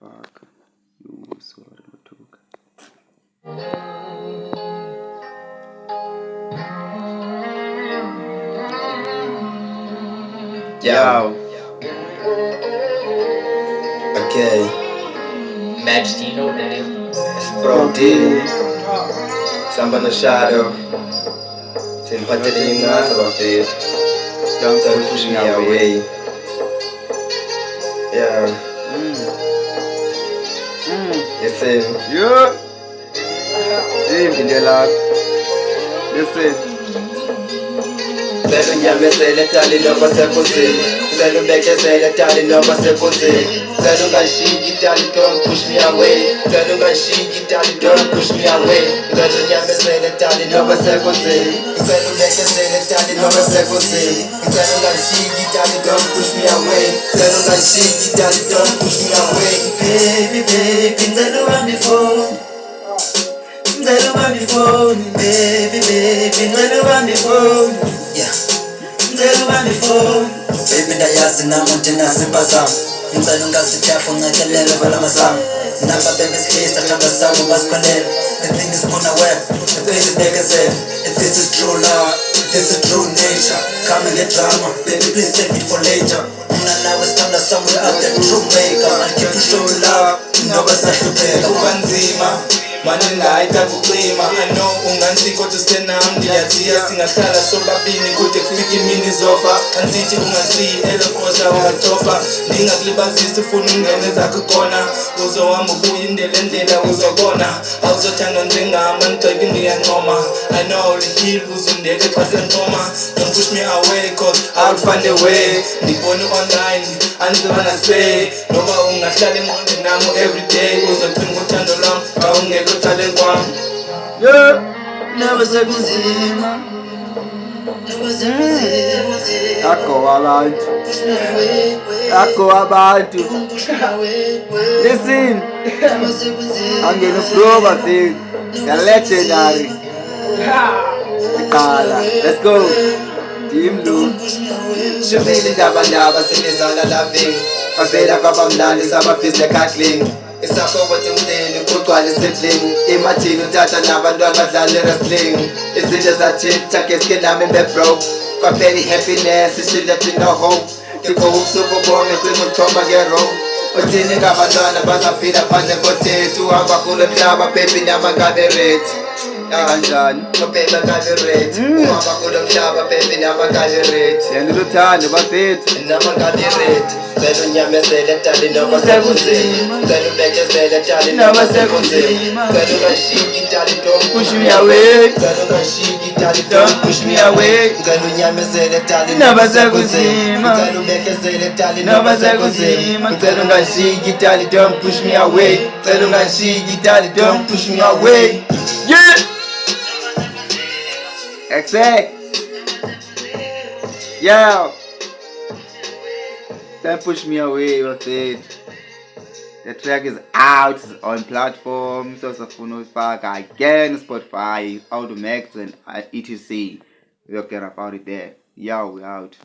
Fuck. You sorry, Matuka. Yo. Okay. Max, do you know what to do? It's Pro D. Samba no shadow. Simpatiling nga sa bafit. Don't push me away. Yeah. Listen. Yeah. Hey, Mindela. Listen. Better nyamesele tali noma sekuzini. Better bekezele tali noma sekuzini. Better ngashiki tali, don't push me away. Better ngashiki tali, don't push me away. Better nyamesele tali noma sekuzini. Better bekezele tali noma sekuzini. Better ngashiki tali, don't push me away. Better ngashiki tali, don't push me away. Baby, baby, ngicela ubambe phone. Ngicela ubambe phone, baby, baby, ngicela ubambe phone. Yeah. Ngicela ubambe phone. Baby ndayazi namuntu nasimba zami. Ngicela ungasithafu ncekelele vala masango. Namba baby space tathanda sango basikhonele. The thing is unaware, the face is bekezele. If this is true love, this is true nature. Come and get drama, baby please save it for later. Mna nawe sithanda somewhere out there true maker. I'll keep you show love, noba sahlupheka kubanzima. Mane ngayita kucima, I know unganziko tusenam. Ndiyaziya singahlala sobabini kude kufike imini zofa. Anzithi ungaziyi elokhosa ungatofa. Ndingakulibazisi ufuna ungene zakho khona. Uzohamba ubuye indlela uzobona. Awuzothandwa njengami ngigxeki ndiyancoma. I know lihil uzundeke xa sencoma. Don't push me away cause I'll find a way. Ndibone online, anzibana say. Noba ungahlala engqondweni nami everyday. Uzocinga uthando lwami awungekho talent kwami. Yeah. Never sekuzima. Akho abantu. Akho abantu. Listen. Angena pro bafik. The legendary. Iqala. Let's go. Team Blue. Shubili ndaba sinizala loving. Bavela kwabamnandi sababhizi ekhakling. Isakhobothi umndeni kugcwala isibling. Imathini uthatha nabantwana badlala i-wrestling. Izinto zatshintsha keske nami be-broke. Kwaphela i-happiness she left me no hope. Ndikho ubusuku bonke cinga ukuthomba nge-rope. Uthini ngabantwana bazaphila phandle kothethu. Uhamba kulo mhlaba baby namangabe ready. Kanjani? Baby ngabe ready. Uhamba kulo mhlaba baby namangabe ready. Yena uthando bafethu. Namangabe ready. Cela unyamezele tali noma sekuzima. Cela ubekezele tali noma sekuzima. Cela ungashiki tali, don't push me away. Cela ungashiki tali, don't push me away. Cela unyamezele tali noma sekuzima. Cela ubekezele tali noma sekuzima. Cela ungashiki tali, don't push me away. Cela ungashiki tali, don't push me away. Yeah. Exact. Yeah. Don't push me away with it. The track is out on platforms. Also, Spotify again, Spotify, Audiomack, and etc. We'll get about it there. Yo, we out.